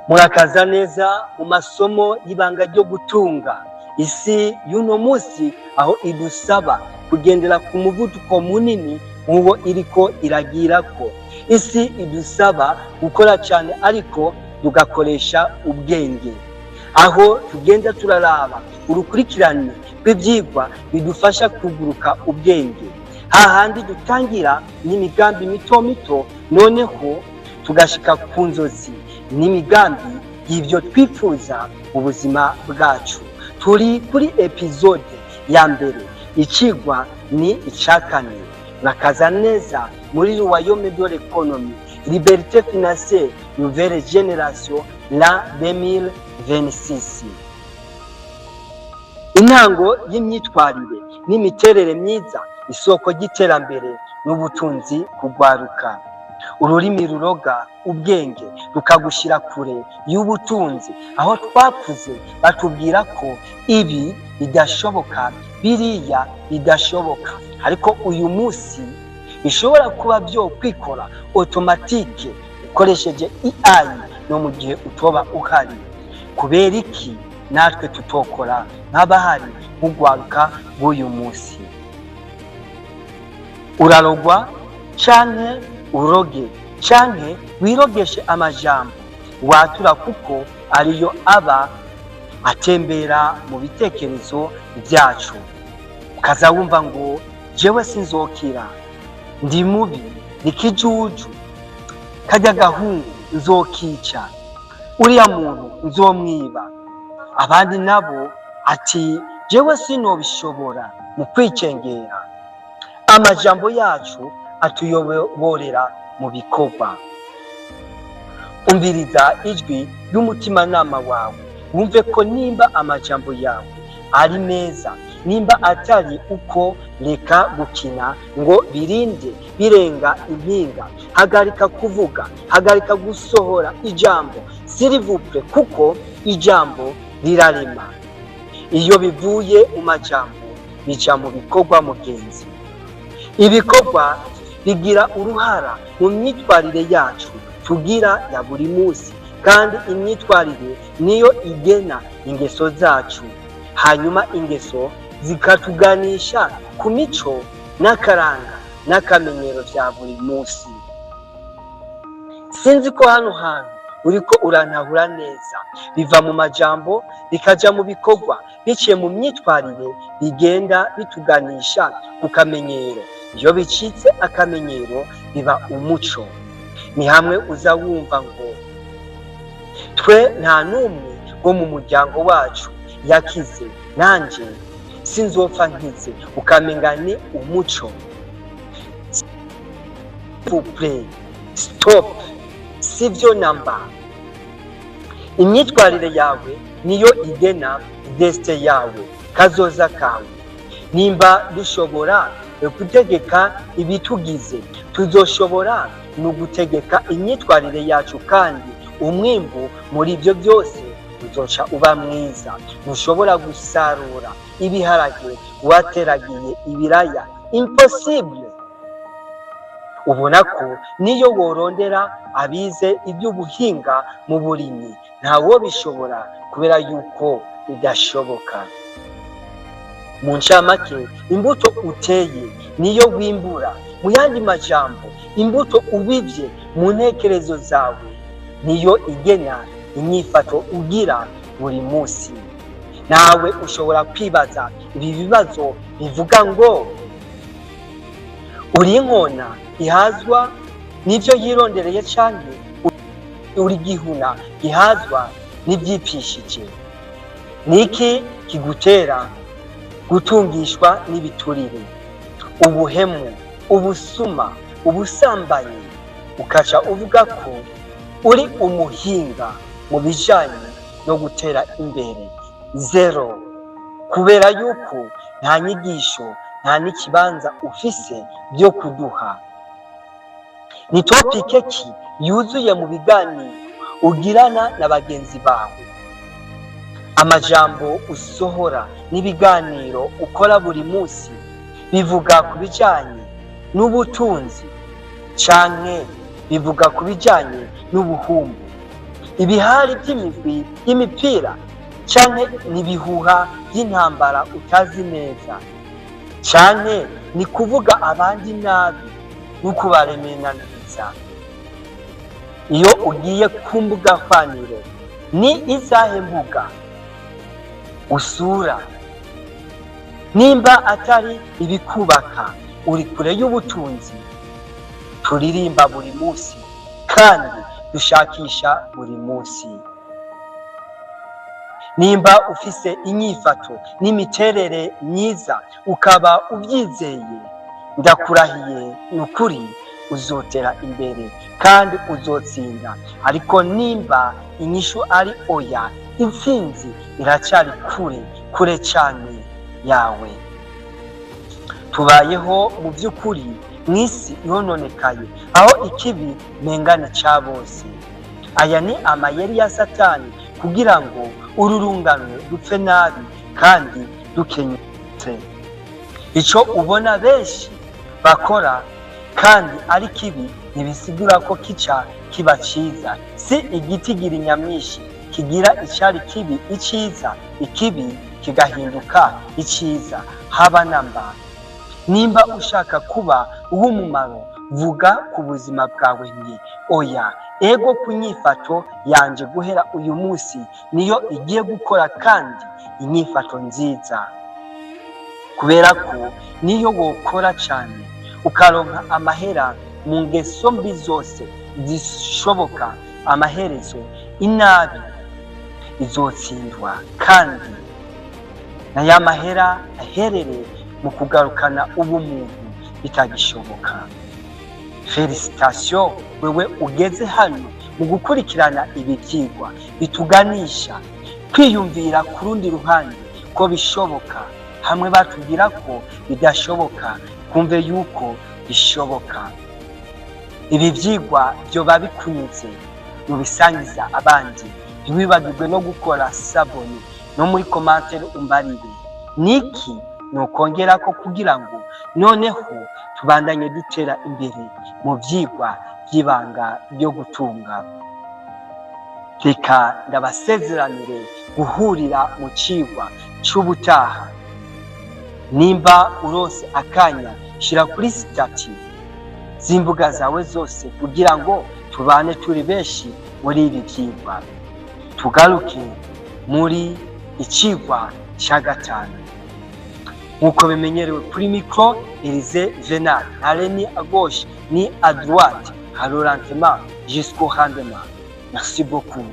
Murakaza neza mu masomo y'ibanga ryo gutunga. Isi y'uno munsi aho idusaba kugendera ku muvuduko munini nk'uwo iriko iragirako. Isi idusaba gukora cyane ariko tugakoresha ubwenge. Aho tugenda turaraba urukurikirane rw'ivyigwa bidufasha kuguruka ubwenge. Hahandi dutangira n'imigambi mito mito, noneho tugashika ku nzozi n'imigambi y'ivyo twifuza mu buzima bwacu. Turi kuri episode ya mbere, icigwa ni icakane. Murakaza neza muri Royaume de l'économie, liberté financière, nouvelle génération, l'an 2026. Intango y'imyitwarire n'imiterere myiza, isoko ry'iterambere n'ubutunzi kugwaruka. Ururimi ruroga ubwenge rukagushira kure y'ubutunzi, aho twakuze batubwira ko ibi bidashoboka, biriya bidashoboka, ariko uyu munsi bishobora kuba byo kwikora automatique ukoresheje AI no mu gihe utoba uhari. Kubera iki natwe tutokora nk'abahari nk'ugwaruka b'uyu munsi? Urarogwa canke uroge, canke wirogeshe amajambo watura, kuko ariyo aba atembera mu bitekerezo byacu. Ukaza wumva ngo jewe sinzokira, ndi mubi, ni kijuju, kajya gahungu nzokica, uriya muntu nzomwiba. Abandi nabo ati jewe sinobishobora, mu kwicengera. Amajambo yacu atuyoborera mu bikorwa. Umviriza ijwi ry'umutimanama wawe, wumve ko nimba amajambo yawe ari meza, nimba atari uko, reka gukina ngo birinde birenga impinga. Hagarika kuvuga, hagarika gusohora ijambo s'il vous plaît, kuko ijambo rirarema. Iyo bivuye mu majambo bija mu bikorwa mugenzi. Ibikorwa bigira uruhara mu myitwarire yacu tugira ya buri munsi, kandi imyitwarire niyo igena ingeso zacu, hanyuma ingeso zikatuganisha ku mico n'akaranga n'akamenyero vya buri munsi. Sinzi ko hano hantu uriko urantahura neza. Biva mu majambo bikaja mu bikorwa, biciye mu myitwarire bigenda bituganisha ku kamenyero. Iyo bicitse akamenyero biba umuco. Ni hamwe uza wumva ngo twe nta n'umwe wo mu muryango wacu yakize, nanje sinzopfa nkize, ukamenga ni umuco. Stop, sivyo namba. Imyitwarire yawe niyo igena destiny yawe, kazoza kawe. Nimba dushobora gutegeka ibitugize, tuzoshobora no gutegeka imyitwarire yacu, kandi umwimbu muri ibyo byose uzoca uba mwiza. Ntushobora gusarura ibiharage wateragiye ibiraya, impossible. Ubona ko niyo worondera abize iby'ubuhinga mu burimyi, ntawo bishobora, kubera yuko bidashoboka. Mu ncamake, imbuto uteye niyo wimbura. Mu yandi majambo, imbuto ubivye mu ntekerezo zawe niyo igena inyifato ugira buri munsi. Nawe ushobora kwibaza ibi bibazo bivuga ngo uri inkona ihazwa n'ivyo yirondereye, canke uri gihuna ihazwa n'ivyipishije? Niki kigutera gutungishwa n'ibiturire, ubuhemu, ubusuma, ubusambanyi, ukaca uvuga ko uri umuhinga mu bijanye no gutera imbere? Zero. Kubera yuko nta nyigisho, nta n'ikibanza ufise byo kuduha. Ni topike ki yuzuye mu biganiro ugirana na bagenzi bawe? Amajambo usohora n'ibiganiro ukora buri munsi bivuga ku bijanye n'ubutunzi, canke bivuga ku bijanye n'ubuhumbu? ibihari by'imigwi y'imipira canke nibihuha by'intambara utazi neza, canke ni kuvuga abandi nabi n'ukubaremenaniza. Iyo ugiye ku mbuga hwaniro, ni izahe mbuga usura? Nimba atari ibikubaka, uri kure y'ubutunzi. Turirimba buri munsi kandi dushakisha buri munsi. Nimba ufise inyifato n'imiterere myiza ukaba ubyizeye, ndakurahiye nukuri uzotera imbere kandi uzotsinda. Ariko nimba inyishu ari oya, intsinzi iracari kure cyane yawe. Tubayeho mu by'ukuri mw'isi yononekaye, aho ikibi mengana ca bose. Aya ni amayeri ya Satani kugira ngo ururunganwe dupfe nabi kandi dukenyutse. Ico ubona benshi bakora kandi ari kibi ntibisigura ko kica kiba ciza. Si igiti gira inyamishi kigira icari kibi iciza, ikibi kigahinduka iciza haba namba. Nimba ushaka kuba uw'umumaro, vuga ku buzima bwawe nti oya, ego kunyifato yanje guhera uyu munsi niyo igiye gukora kandi inyifato nziza. Kubera ko niyo wokora cyane ukaronka amahera mu ngeso mbi zose zishoboka, amaherezo inabi izotsindwa kandi na ya mahera aherereye mu kugarukana ubumuntu bitagishoboka. Felicitation wewe ugeze hano mu gukurikirana ibi byigwa bituganisha kwiyumvira ku rundi ruhande ko bishoboka. Hamwe batubwira ko bidashoboka, kumve yuko bishoboka. Ibi byigwa byoba bikunyuze mubisangiza abandi. Ntiwibagirwe no gukora sabone no muri commentaire umbarire niki nokongera ko kugira ngo noneho tubandanye dutera imbere mu byigwa by'ibanga byo gutunga. Reka ndabasezeranire guhurira mu cigwa c'ubutaha. Nimba urose akanya, shira kuri stati z'imbuga zawe zose kugira ngo tubane turi benshi muri ibi byigwa. Tugaruke muri icigwa cya gatanu. Nk'uko bimenyerewe kuri micro, Elise Venal, ni à gauche ni à droite, à l'orientement jusqu'au rendement. Merci beaucoup.